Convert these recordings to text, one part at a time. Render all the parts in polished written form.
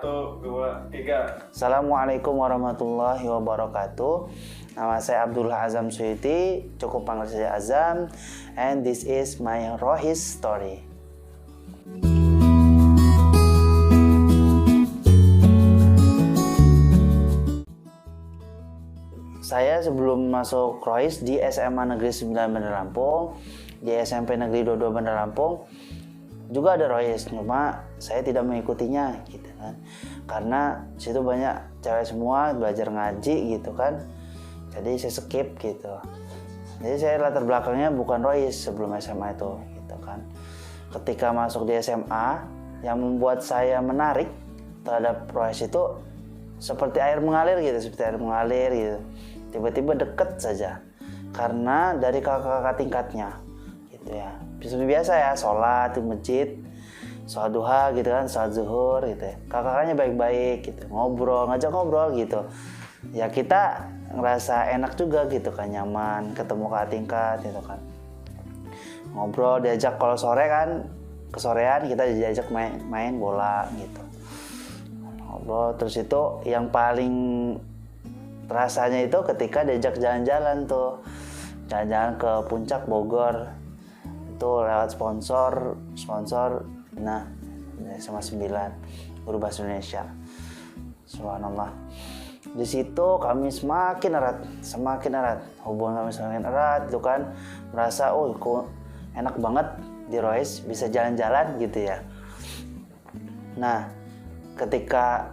Satu, dua, tiga. Assalamualaikum warahmatullahi wabarakatuh. Nama saya Abdullah Azam Suyuti, cukup panggil saya Azam, and this is my Rohis story. Saya sebelum masuk Rohis di SMA Negeri 9 Bandar Lampung, di SMP Negeri 22 Bandar Lampung juga ada Rohis, cuma saya tidak mengikutinya gitu kan, karena situ banyak cewek semua belajar ngaji gitu kan, jadi saya skip gitu. Jadi saya latar belakangnya bukan Rohis sebelum SMA itu gitu kan. Ketika masuk di SMA, yang membuat saya menarik terhadap Rohis itu seperti air mengalir gitu, tiba-tiba deket saja karena dari kakak-kakak tingkatnya gitu ya. Biasa ya, sholat di masjid, sholat duha gitu kan, sholat zuhur gitu ya. Kakak-kakaknya baik-baik gitu, ngajak ngobrol gitu. Ya kita ngerasa enak juga gitu kan, nyaman, ketemu kakak tingkat gitu kan. Ngobrol, diajak kalau sore kan, kesorean kita diajak main bola gitu. Ngobrol, terus itu yang paling rasanya itu ketika diajak jalan-jalan tuh. Jalan-jalan ke Puncak Bogor. Itu lewat sponsor nah sama 9 Guru Bahasa Indonesia. Subhanallah. Di situ kami semakin erat, hubungan kami semakin erat itu kan, merasa kok enak banget di Rohis, bisa jalan-jalan gitu ya. Nah, ketika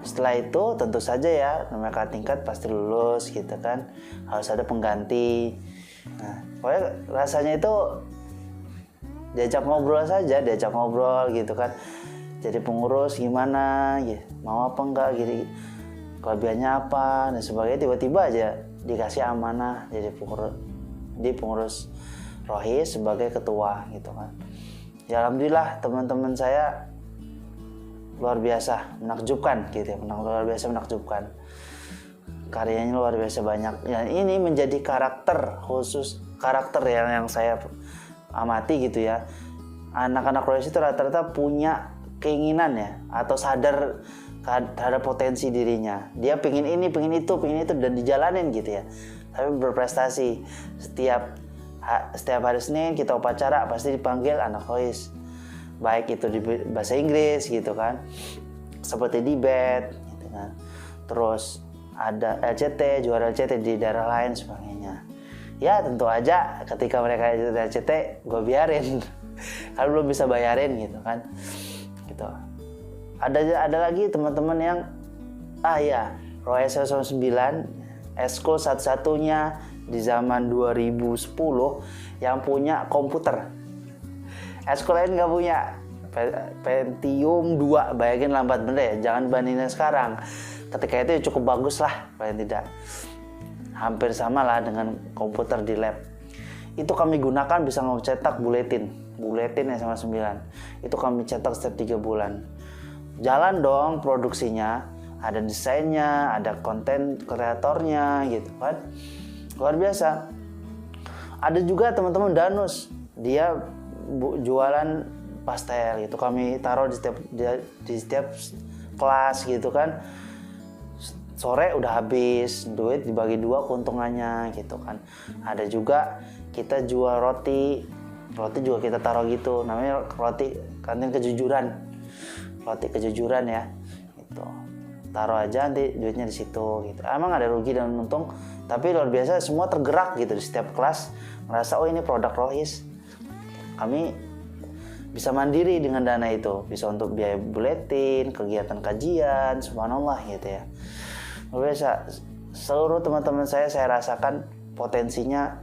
setelah itu tentu saja ya, namanya kakak tingkat pasti lulus gitu kan, harus ada pengganti. Nah, pokoknya rasanya itu diajak ngobrol gitu kan, jadi pengurus gimana gitu, mau apa enggak gitu, kelebihannya apa dan sebagainya. Tiba-tiba aja dikasih amanah jadi pengurus Rohis sebagai ketua gitu kan. Ya alhamdulillah, teman-teman saya luar biasa menakjubkan gitu ya, menakjubkan, karyanya luar biasa banyak. Dan ini menjadi karakter yang saya amati gitu ya. Anak-anak Rohis itu rata-rata punya keinginan ya, atau sadar terhadap potensi dirinya. Dia pengen ini, pengen itu dan dijalanin gitu ya. Tapi berprestasi. Setiap hari Senin kita upacara pasti dipanggil anak Rohis. Baik itu di bahasa Inggris gitu kan, seperti di BET gitu kan. Terus ada LCT, juara LCT di daerah lain sebagainya. Ya tentu aja ketika mereka LCT gue biarin kalau belum bisa bayarin gitu kan gitu. Ada lagi teman-teman yang Rohis 9 eskul satu-satunya di zaman 2010 yang punya komputer. Eskul lain nggak punya. Pentium 2, bayangin lambat bener ya, jangan bandingin sekarang. Ketika itu cukup bagus lah, paling tidak hampir sama lah dengan komputer di lab. Itu kami gunakan bisa mencetak buletin SMA 9. Itu kami cetak setiap 3 bulan. Jalan dong produksinya, ada desainnya, ada konten kreatornya gitu kan. Luar biasa. Ada juga teman-teman Danus, dia jualan pastel gitu, kami taruh di setiap kelas gitu kan. Sore udah habis, duit dibagi 2 keuntungannya gitu kan. Ada juga kita jual roti juga kita taruh gitu, namanya roti kantin kejujuran ya gitu. Taruh aja nanti duitnya di situ gitu. Emang ada rugi dan untung, tapi luar biasa semua tergerak gitu di setiap kelas, merasa ini produk Rohis. Kami bisa mandiri dengan dana itu, bisa untuk biaya buletin, kegiatan kajian, subhanallah gitu ya. Luar biasa, seluruh teman-teman saya rasakan potensinya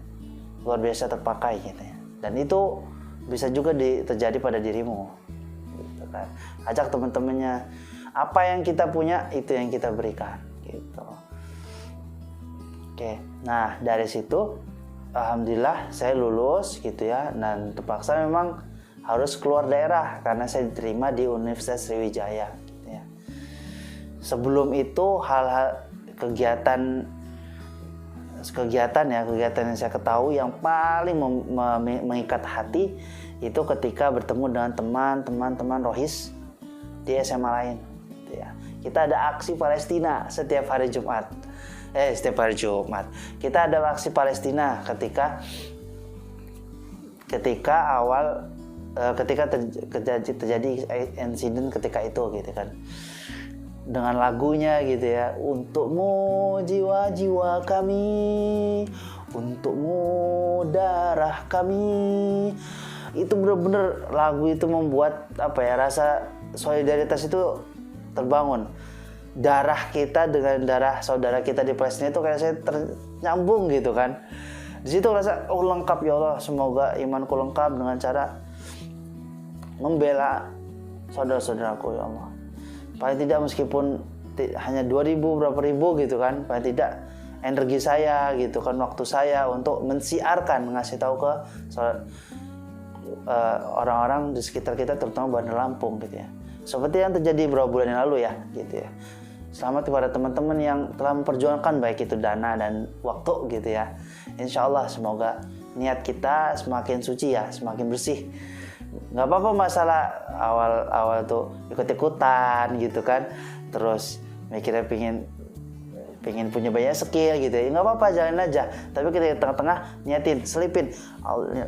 luar biasa terpakai gitu ya. Dan itu bisa juga terjadi pada dirimu gitu kan. Ajak teman-temannya, apa yang kita punya itu yang kita berikan gitu. Oke, nah dari situ alhamdulillah saya lulus gitu ya, dan terpaksa memang harus keluar daerah karena saya diterima di Universitas Sriwijaya gitu ya. Sebelum itu hal-hal kegiatan yang saya ketahui yang paling mengikat hati itu ketika bertemu dengan teman-teman Rohis di SMA lain gitu gitu ya. Kita ada aksi Palestina setiap hari Jumat. Setiap hari Jumat. Kita ada aksi Palestina ketika terjadi insiden ketika itu gitu kan. Dengan lagunya gitu ya, untukmu jiwa-jiwa kami, untukmu darah kami. Itu benar-benar lagu itu membuat rasa solidaritas itu terbangun. Darah kita dengan darah saudara kita di Palestina itu kayak saya ternyambung gitu kan. Di situ rasa lengkap ya Allah, semoga imanku lengkap dengan cara membela saudara-saudaraku ya Allah. Paling tidak meskipun hanya 2.000 berapa ribu gitu kan, paling tidak energi saya gitu kan, waktu saya untuk mensiarkan, ngasih tahu ke orang-orang di sekitar kita, terutama Bandar Lampung gitu ya. Seperti yang terjadi beberapa bulan yang lalu ya gitu ya. Selamat kepada teman-teman yang telah memperjuangkan baik itu dana dan waktu gitu ya. Insya Allah semoga niat kita semakin suci ya, semakin bersih. Nggak apa-apa masalah awal-awal tuh ikut-ikutan gitu kan, terus mikirnya pengen punya banyak skill gitu ya, nggak apa-apa, jalan aja. Tapi ketika tengah-tengah niatin, selipin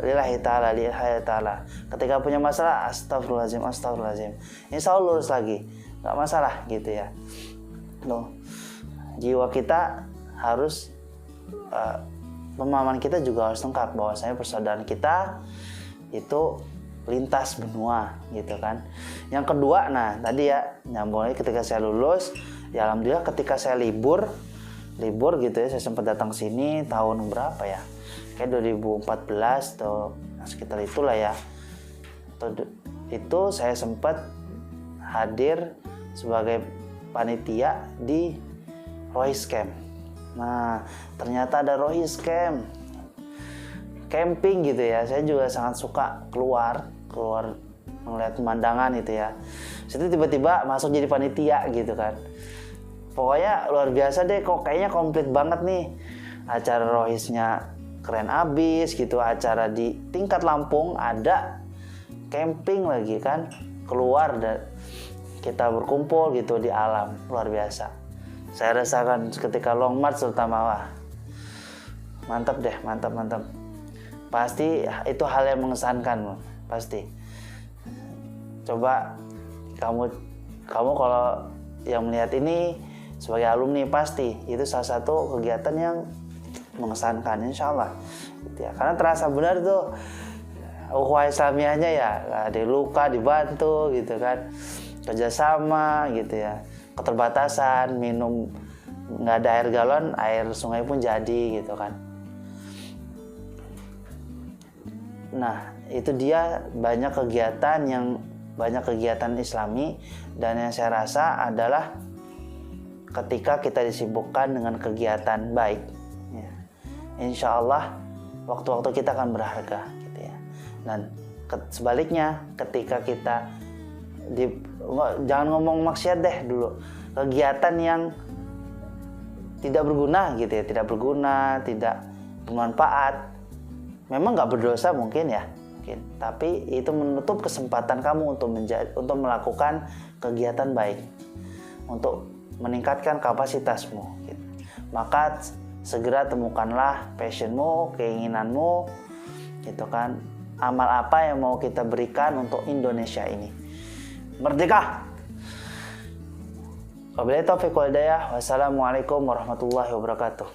lillahi ta'ala. Ketika punya masalah, astagfirullahaladzim, insya Allah lurus lagi, nggak masalah gitu ya. Loh, jiwa kita harus pemahaman kita juga harus lengkap bahwasanya persaudaraan kita itu lintas benua gitu kan. Yang kedua, nah tadi ya nyambungnya ketika saya lulus, ya alhamdulillah ketika saya libur gitu ya, saya sempat datang sini tahun berapa ya, kayak 2014 atau sekitar itulah ya. Itu saya sempat hadir sebagai panitia di Rohis Camp. Nah ternyata ada Rohis Camp camping gitu ya. Saya juga sangat suka keluar melihat pemandangan gitu ya. Situ tiba-tiba masuk jadi panitia gitu kan. Pokoknya luar biasa deh, kok kayaknya komplit banget nih. Acara Rohisnya keren abis gitu. Acara di tingkat Lampung ada camping lagi kan. Keluar dan kita berkumpul gitu di alam, luar biasa. Saya rasakan ketika long march terutama, wah mantap deh, mantap. Pasti itu hal yang mengesankan, pasti. Coba kamu kalau yang melihat ini sebagai alumni, pasti itu salah satu kegiatan yang mengesankan, insya Allah. Gitu ya. Karena terasa benar tuh ukhuwah Islamiyahnya ya, ada luka dibantu gitu kan, kerjasama gitu ya, keterbatasan minum nggak ada air galon, air sungai pun jadi gitu kan. Nah itu dia banyak kegiatan Islami, dan yang saya rasa adalah ketika kita disibukkan dengan kegiatan baik ya, insya Allah waktu-waktu kita akan berharga gitu ya. Dan sebaliknya ketika kita jangan ngomong maksiat deh dulu, kegiatan yang tidak berguna gitu ya, tidak bermanfaat, memang nggak berdosa mungkin ya, tapi itu menutup kesempatan kamu untuk melakukan kegiatan baik, untuk meningkatkan kapasitasmu gitu. Maka segera temukanlah passionmu, keinginanmu gitu kan, amal apa yang mau kita berikan untuk Indonesia ini. Merdeka! Wabillahi taufiq wal hidayah. Wassalamualaikum warahmatullahi wabarakatuh.